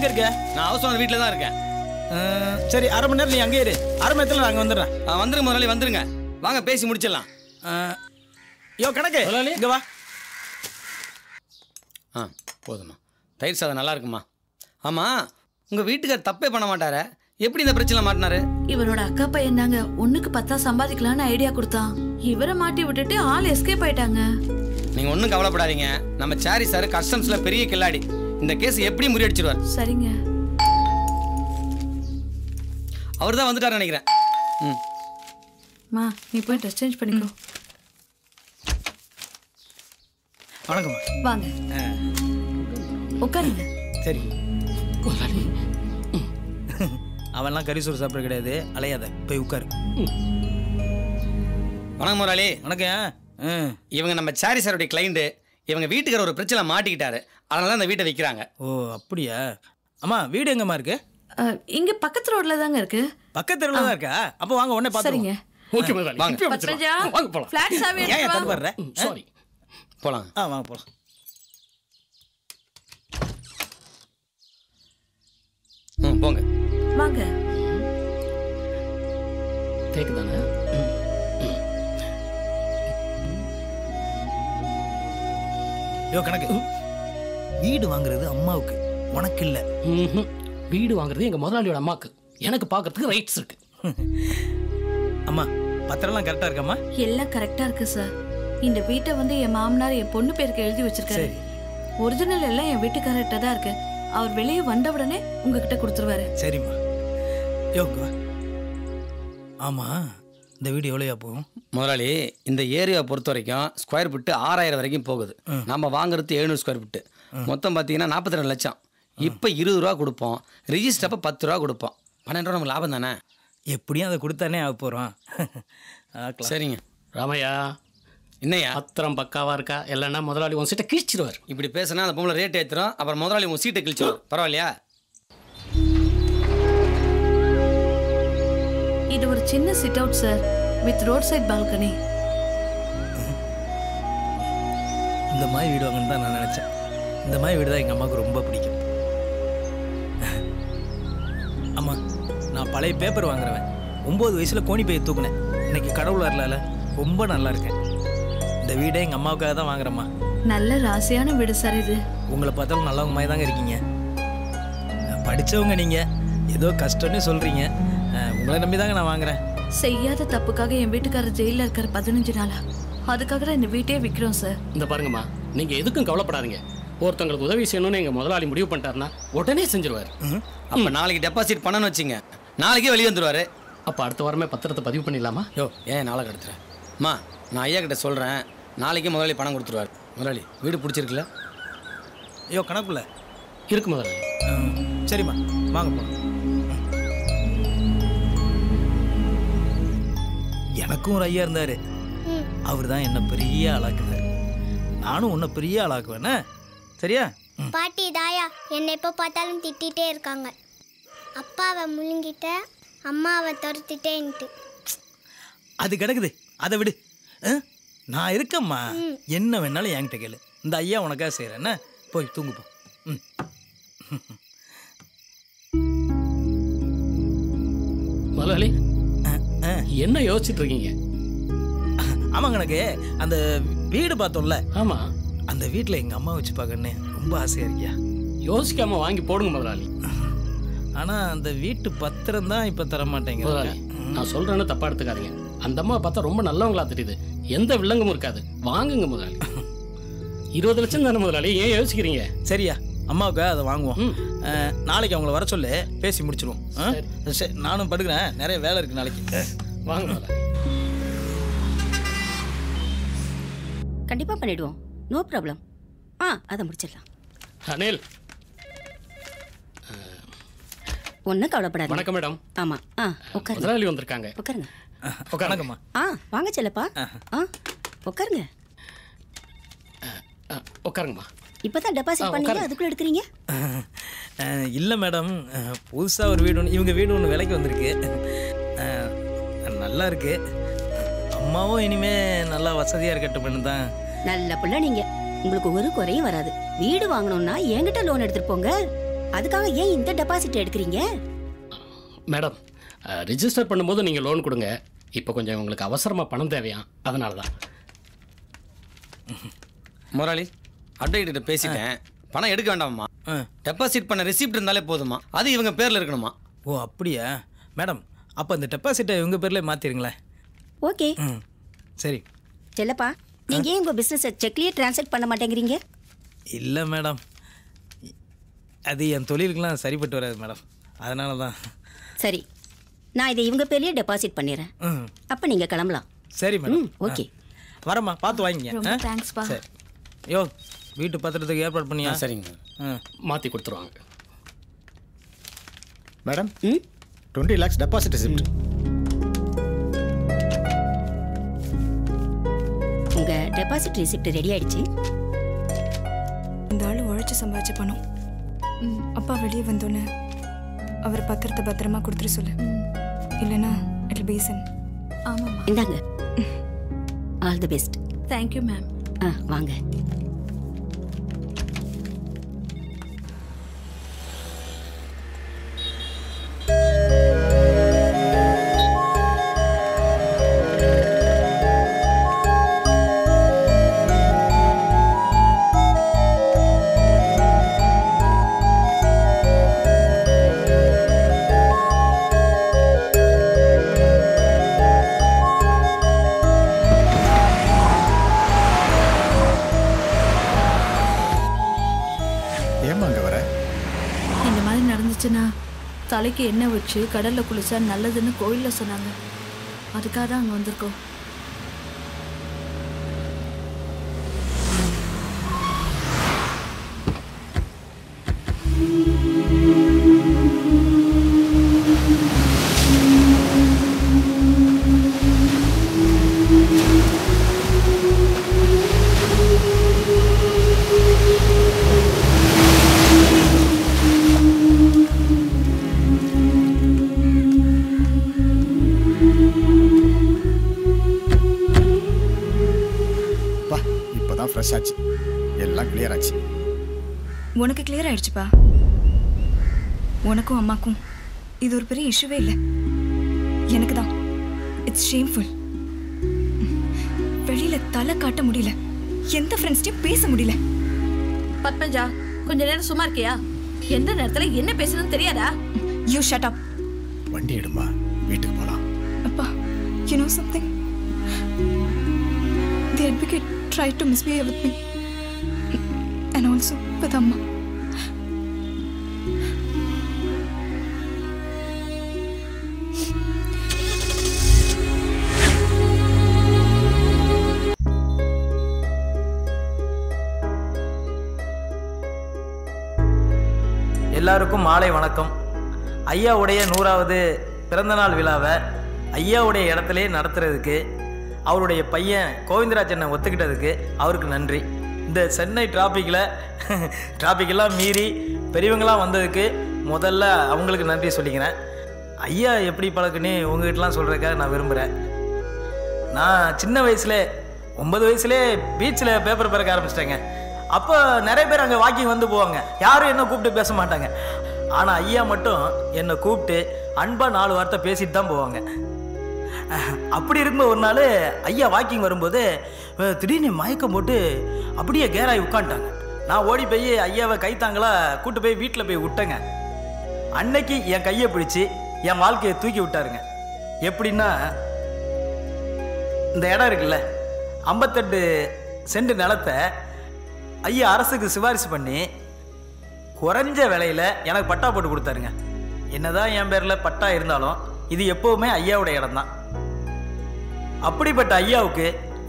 எங்க இருக்க? நான் ஹவுஸ் ஓனர் வீட்டில் தான் இருக்கேன். சரி, அரை மணி நேரம் நீ அங்கே இரு. அரை மணி நேரத்தில் நாங்கள் வந்துடுறேன். வந்துருங்க முதலாளி, வந்துருங்க. வாங்க பேசி முடிச்சிடலாம். யோ கணக்கு இங்கே வா. போதுமா. தயிர் சாதம் நல்லா இருக்குமா? ஆமாம், உங்கள் வீட்டுக்கார் தப்பே பண்ண மாட்டார, எப்படி இந்த பிரச்சனை மாட்டினாரு? இவரோட அக்கா பையன் தாங்க 1க்கு 10 சம்பாதிக்கலான்னு ஐடியா கொடுத்தான். இவரை மாட்டி விட்டுட்டு ஆள் எஸ்கேப் ஆயிட்டாங்க. நீங்க ஒன்றும் கவலைப்படாதீங்க. நம்ம சாரி சார் கஸ்டம்ஸ்ல பெரிய கில்லாடி. இந்த கேஸ் எப்படி முறியடிச்சிருவார். சரிங்க. அவர் தான் வந்துட்டாரு நினைக்கிறேன். மா, நீ போய் ட்ரெஸ் சேஞ்ச் பண்ணிக்கோ. வணக்கம்மா. வாங்க உட்காருங்க. சரி. அவன்லாம் கரிசோறு சாப்பிட கிடையாது, அலையாத, போய் உட்காரு. வணக்கம் முதலாளி. வணக்கம். இவங்க நம்ம சாரி சாருடைய கிளைண்ட். இவங்க வீட்டுக்கார ஒரு பிரச்சனை மாட்டிக்கிட்டாரு, அதனால தான் இந்த வீட்டை விற்கிறாங்க. ஓ அப்படியா? அம்மா வீடு எங்கம்மா இருக்கு? இங்க பக்கத்து ரோட்ல தாங்க இருக்கு. பக்கத்து தெருவுல தான் இருக்கா? அப்போ வாங்க உடனே பாத்துருங்க. சரிங்க. ஓகே முதலாளி, வாங்க. பத்ரஜா, வாங்க போலாம். ஃபிளாட் சாவி ஏன் எடுத்து வா. தடுபடுற? சாரி. போலாம். வாங்க போலாம். போங்க. வாங்க. கேக்குதானே? யோ கணக்கு, வீடு வாங்குறது அம்மாவுக்கு, உனக்கு இல்ல. வீடு வாங்குறது எங்க முதலாளியோட அம்மாக்கு. எனக்கு பாக்குறதுக்கு ரைட்ஸ் இருக்கு. அம்மா பத்திரம்லாம் கரெக்டா இருக்காம்மா? எல்லாம் கரெக்டா இருக்கு சார். இந்த வீட்டை வந்து என் மாமனார் என் பொண்ணு பேருக்கு எழுதி வச்சிருக்காரு. ஒரிஜினல் எல்லாம் என் வீட்டுக்காரர்கிட்ட தான் இருக்கு. அவர் வெளியே வந்த உடனே உங்ககிட்ட கொடுத்துருவாரு. சரிம்மா. யோ ஆமா, இந்த வீடு எவ்வளோயா போகும்? முதலாளி, இந்த ஏரியா பொறுத்த வரைக்கும் ஸ்கொயர் ஃபீட்டு 6000 வரைக்கும் போகுது. நம்ம வாங்குறது 700 ஸ்கொயர் ஃபீட்டு. மொத்தம் பார்த்தீங்கன்னா 42 லட்சம். இப்போ 20 ரூபா கொடுப்போம். ரிஜிஸ்டர் அப்போ 10 ரூபா கொடுப்போம். 12 ரூபா நமக்கு லாபம் தானே? எப்படியும் அதை கொடுத்தானே ஆக போகிறோம். சரிங்க. ராமையா, என்னையா பத்திரம் பக்காவா இருக்கா? இல்லைன்னா முதலாளி உன் சீட்டை கிழிச்சிருவார். இப்படி பேசினா அந்த பொம்பளை ரேட் ஏற்றுறோம், அப்புறம் முதலாளி உன் சீட்டை கிழிச்சிடும். பரவாயில்லையா? இது ஒரு சின்ன sit out sir, with road side balcony. இந்த மாதிரி வீடு வாங்கன்னு தான் நான் நினச்சேன். இந்த மாதிரி வீடு தான் எங்கள் அம்மாவுக்கு ரொம்ப பிடிக்கும். அம்மா, நான் பழைய பேப்பர் வாங்குறவன். 9 வயசில் கோணி பையை தூக்குனேன். இன்னைக்கு கடவுள் வரலால ரொம்ப நல்லா இருக்கேன். இந்த வீடை எங்கள் அம்மாவுக்காக தான் வாங்குறேம்மா. நல்ல ராசியான வீடு சார் இது. உங்களை பார்த்தாலும் நல்லவங்க மாதிரி தாங்க இருக்கீங்க. படித்தவங்க நீங்கள், ஏதோ கஷ்டம்னு சொல்கிறீங்க. உங்களை நம்பி தாங்க நான் வாங்குறேன். செய்யாத தப்புக்காக என் வீட்டுக்காரர் ஜெயிலில் இருக்கிற 15 நாளா. அதுக்காக தான் இந்த வீட்டையே விற்கிறோம் சார். இந்த பாருங்கம்மா, நீங்க எதுக்கும் கவலைப்படாதீங்க. ஒருத்தங்களுக்கு உதவி செய்யணும்னு எங்க முதலாளி முடிவு பண்ணிட்டாருன்னா உடனே செஞ்சிருவாரு. அப்போ நாளைக்கு டெபாசிட் பண்ணணும்னு வச்சுங்க, நாளைக்கே வெளியே வந்துடுவார். அப்போ அடுத்த வாரமே பத்திரத்தை பதிவு பண்ணிடலாமா? யோ ஏன் நாளை கடத்துறேன்? அம்மா, நான் ஐயா கிட்ட சொல்கிறேன், நாளைக்கே முதலாளி பணம் கொடுத்துருவார். முதலாளி, வீடு பிடிச்சிருக்குல்ல? ஐயோ கணக்குள்ள இருக்கு முதலாளி. சரிம்மா, வாங்க போகலாம். எனக்கும் ஒரு ஐயா இருந்தார். அவர் தான் என்ன பெரிய ஆளாக்குனார். நானும் உன்னை பெரிய ஆளாக்குவேண்ணே. சரியா? பாட்டி தாயா என்னை எப்போ பார்த்தாலும் திட்டிகிட்டே இருக்காங்க. அப்பாவை முழுங்கிட்ட, அம்மாவை துரத்திட்டேன்ட்டு. அது கிடக்குது, அதை விடு. நான் இருக்கம்மா, என்ன வேணாலும் என்கிட்ட கேளு. இந்த ஐயா உனக்காக செய்கிறேன். போய் தூங்கு போ. முதலாளி, என்ன யோசிச்சுட்டு இருக்கீங்க? ஆமாங்க, எனக்கு அந்த வீடு பார்த்தோம்ல, ஆமா, அந்த வீட்டில் எங்கள் அம்மா வச்சு பார்க்கணுன்னு ரொம்ப ஆசையாக இருக்கியா? யோசிக்காம வாங்கி போடுங்க முதலாளி. ஆனால் அந்த வீட்டு பத்திரம் தான் இப்போ தர மாட்டேங்க முதலாளி. நான் சொல்றேன்னு தப்பா எடுத்துக்காதீங்க. அந்த அம்மா பார்த்தா ரொம்ப நல்லவங்களா தெரியுது. எந்த வில்லங்கமும் இருக்காது. வாங்குங்க முதலாளி. 20 லட்சம் தானே முதலாளி, ஏன் யோசிக்கிறீங்க? சரியா, அம்மாவுக்கு அதை வாங்குவோம். நாளைக்கு அவங்கள வர சொல்லு, பேசி முடிச்சிடுவோம். சரி, நானும் படுக்கிறேன், நிறைய வேலை இருக்குது நாளைக்கு. வாங்க முதலாளி. கண்டிப்பாக பண்ணிடுவோம், நோ ப்ராப்ளம். அதை முடிச்சிடலாம். அனில், ஒன்றும் கவலைப்படாது. வணக்கம் மேடம். ஆமாம், உட்காருங்க. முதலாளி வந்திருக்காங்க. உட்காருங்க. வணக்கம்மா. வாங்க செல்லப்பா. உட்காருங்க. உட்காருங்கம்மா. இப்போ தான் டெபாசிட் பண்ணீங்க, அதுக்குள்ளே எடுக்கிறீங்க? இல்லை மேடம், புதுசாக ஒரு வீடு ஒன்று, இவங்க வீடு ஒன்று விலைக்கு வந்திருக்கு. நல்லா இருக்கு. அம்மாவும் இனிமேல் நல்லா வசதியாக இருக்கட்டும் தான். நல்ல பிள்ளை நீங்கள், உங்களுக்கு ஒரு குறையும் வராது. வீடு வாங்கணும்னா என்கிட்ட லோன் எடுத்துட்டு போங்க. அதுக்காக ஏன் இந்த டெபாசிட் எடுக்கிறீங்க? மேடம் ரிஜிஸ்டர் பண்ணும்போது நீங்கள் லோன் கொடுங்க. இப்போ கொஞ்சம் உங்களுக்கு அவசரமாக பணம் தேவையா, அதனால தான். முதலாளி அப்டேட் பேசிட்டேன். பணம் எடுக்க வேண்டாமா? டெபாசிட் பண்ண ரெசிப்ட் இருந்தாலே போதுமா? அது இவங்க பேரில் இருக்கணுமா? ஓ அப்படியா மேடம், அப்போ அந்த டெபாசிட்டை இவங்க பேர்லேயே மாற்றிடுங்களேன். ஓகே. சரி. செல்லப்பா, நீங்க ஏன் உங்க பிசினஸ் செக்லயே டிரான்சாக்ட் பண்ண மாட்டேங்கிறீங்க? இல்லை மேடம், அது என் தொழிலுக்கெல்லாம் சரிப்பட்டு வராது மேடம், அதனால தான். சரி, நான் இதை இவங்க பேர்லயே டெபாசிட் பண்ணிடுறேன். அப்போ நீங்க கிளம்பலாம். சரி மேடம். ஓகே, வரம்மா, பார்த்து வாங்கிங்க. ரொம்ப தேங்க்ஸ்ப்பா. சரி. யோ, வீட்டு பத்திரத்துக்கு ஏற்பாடு பண்ணியா? சரிங்க. மாற்றி கொடுத்துருவாங்க. Madam 20 lakhs deposit receipt. உங்க டெபாசிட் ரெசிப்ட் ரெடி ஆயிடுச்சு. இந்த ஆள் உழைச்சி சம்பாதிச்ச பணம். அப்பா வெளியே வந்தோன்னே அவர் பத்திரத்தை பத்திரமா கொடுத்துரு சொல்லு, இல்லைன்னா இட் பேசன். ஆமாம்மா. இந்தாங்க. All the best. Thank you ma'am. வாங்க. தலைக்கு எண்ணெய் வச்சு கடல்ல குளிச்சா நல்லதுன்னு கோயில்ல சொன்னாங்க. அதுக்காக தான் அங்கே வந்திருக்கோம். ஆச்சு, எல்லாம் கிளியர் ஆச்சு. உனக்கு கிளியர் ஆயிடுச்சுப்பா. உனக்கும் அம்மாக்கும் இது ஒரு பெரிய இஷ்யூவே இல்லை. எனக்கு தான் இட்ஸ் ஷேம்ஃபுல். வெளியில தலை காட்ட முடியல, எந்த ஃப்ரெண்ட்ஸ்டையும் பேச முடியல. பத்மஜா, கொஞ்ச நேரம் சும்மா இருக்கியா? எந்த நேரத்துல என்ன பேசணும்னு தெரியாதா? You shut up. வண்டி எடுமா, வீட்டுக்கு போலாம். அப்பா, you know something? The advocate tried to misbehave with me and also with Amma. எல்லாருக்கும் மாலை வணக்கம். ஐயாவுடைய 100வது பிறந்தநாள் விழாவை ஐயாவுடைய இடத்துலே நடத்துறதுக்கு அவருடைய பையன் கோவிந்தராஜனை ஒத்துக்கிட்டதுக்கு அவருக்கு நன்றி. இந்த சென்னை டிராஃபிக்கெல்லாம் மீறி பெரியவங்களாம் வந்ததுக்கு முதல்ல அவங்களுக்கு நன்றி சொல்லிக்கிறேன். ஐயா எப்படி பழக்குன்னு உங்ககிட்டலாம் சொல்கிறதுக்காக நான் விரும்புகிறேன். நான் சின்ன வயசுல 9 வயசுலே பீச்சில் பேப்பர் பறக்க ஆரம்பிச்சிட்டேங்க. அப்போ நிறைய பேர் அங்கே வாக்கிங் வந்து போவாங்க, யாரும் என்ன கூப்பிட்டு பேச மாட்டாங்க. ஆனால் ஐயா மட்டும் என்னை கூப்பிட்டு அன்பாக 4 வார்த்தை பேசிட்டு தான் போவாங்க. அப்படி இருக்கும்போது ஒரு நாள் ஐயா வாக்கிங் வரும்போது திடீர்னு மயக்கம் போட்டு அப்படியே கேராகி உட்காந்துட்டாங்க. நான் ஓடி போய் ஐயாவை கைத்தாங்களா கூட்டு போய் வீட்டில் போய் விட்டேங்க. அன்னைக்கு என் கையை பிடிச்சி என் வாழ்க்கையை தூக்கி விட்டாருங்க. எப்படின்னா, இந்த இடம் இருக்குல்ல, 58 சென்ட் நிலத்தை ஐயா அரசுக்கு சிபாரிசு பண்ணி குறைஞ்ச விலையில் எனக்கு பட்டா போட்டு கொடுத்தாருங்க. என்னதான் என் பேரில் பட்டா இருந்தாலும் இது எப்போவுமே ஐயாவுடைய இடம் தான். அப்படிப்பட்ட ஐயாவுக்கு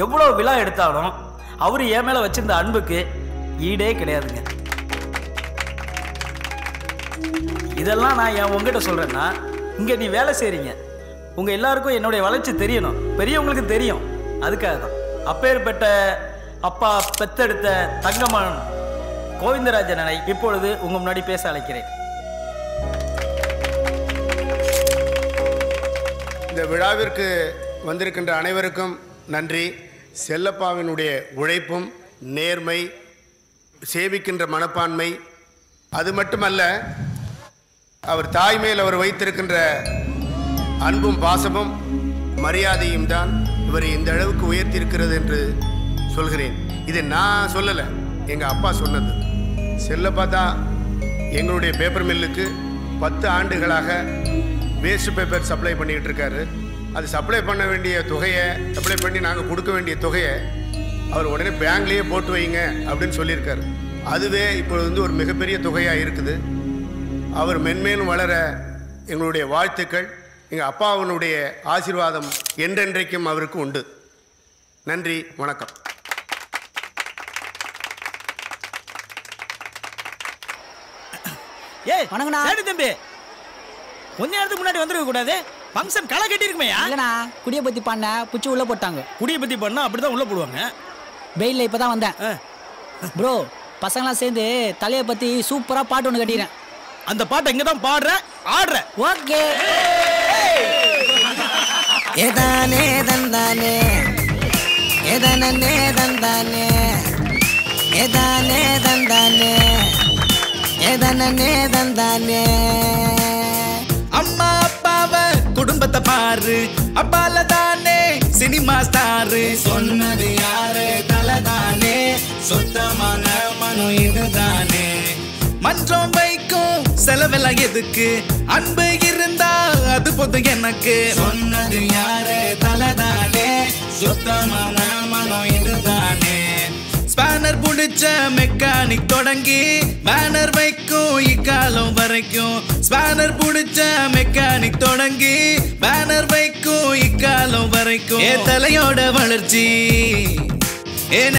எவ்வளோ விழா எடுத்தாலும் அவர் என் மேலே வச்சிருந்த அன்புக்கு ஈடே கிடையாதுங்க. இதெல்லாம் நான் என் உங்ககிட்ட சொல்கிறேன்னா, இங்கே நீ வேலை செய்கிறீங்க, உங்கள் எல்லாருக்கும் என்னுடைய வளர்ச்சி தெரியணும், பெரியவங்களுக்கு தெரியும். அதுக்காக தான் அப்பேற்பட்ட அப்பா பெத்தெடுத்த தங்கமன் கோவிந்தராஜனை இப்பொழுது உங்கள் முன்னாடி பேச அழைக்கிறேன். இந்த விழாவிற்கு வந்திருக்கின்ற அனைவருக்கும் நன்றி. செல்லப்பாவினுடைய உழைப்பும் நேர்மை, சேவிக்கின்ற மனப்பான்மை அது மட்டுமல்ல, அவர் தாய் மேல் அவர் வைத்திருக்கின்ற அன்பும் பாசமும் மரியாதையும் தான் இவரை இந்த அளவுக்கு உயர்த்தியிருக்கிறது என்று சொல்கிறேன். இதை நான் சொல்லலை, எங்கள் அப்பா சொன்னது. செல்லப்பா தான் எங்களுடைய பேப்பர் மில்லுக்கு 10 ஆண்டுகளாக வேஸ்ட் பேப்பர் சப்ளை பண்ணிக்கிட்டு இருக்காரு. அது சப்ளை பண்ண வேண்டிய தொகையை, சப்ளை பண்ணி நாங்கள் கொடுக்க வேண்டிய தொகையை அவர் உடனே பேங்க்லேயே போட்டு வைங்க அப்படின்னு சொல்லியிருக்காரு. அதுவே இப்பொழுது வந்து ஒரு மிகப்பெரிய தொகையாக இருக்குது. அவர் மென்மேலும் வளர எங்களுடைய வாழ்த்துக்கள். எங்கள் அப்பாவினுடைய ஆசீர்வாதம் என்றென்றைக்கும் அவருக்கு உண்டு. நன்றி, வணக்கம். ஏய் வணங்கண்ணா. சரி தம்பி, கொஞ்ச நேரத்துக்கு முன்னாடி வந்துருக்க கூடாது. ஃபங்க்ஷன் களை கட்டி இருக்குமையா? இல்லண்ணா, குடியை பற்றி பண்ண புச்சு உள்ளே போட்டாங்க. குடியை பற்றி பண்ணால் அப்படி தான் உள்ளே போடுவாங்க. வெயிலில் இப்போ தான் வந்தேன். ப்ரோ, பசங்களாம் சேர்ந்து தலையை பற்றி சூப்பராக பாட்டு ஒன்று கட்டிக்கிறேன். அந்த பாட்டை இங்கே தான் பாடுற, ஆடுற. ஓகே. ஏதானே தந்தானே, ஏதானே தந்தானே, ஏதானே தந்தானே, ஏதானே தந்தானே. அம்மா அப்பாவ குடும்பத்தை பாரு, அப்பால தானே சினிமா ஸ்டாரு. சொன்னது யாரு? தலைதானே, சுத்தமான மனம் இதுதானே. மன்றம் வைக்கும் செலவெல்லாம் எதுக்கு? அன்பு இருந்தா அது போதும் எனக்கு. சொன்னது யாரு? தலைதானே, சுத்தமான மனம் இதுதானே. ஸ்பேனர் புடிச்ச மெக்கானிக் தொடங்கி பேனர் வைக்கும் இக்காலம் வரைக்கும். ஸ்பேனர் புடிச்ச மெக்கானிக் தொடங்கி பேனர் வைக்கும் இக்காலம் வரைக்கும். தலையோட வளர்ச்சி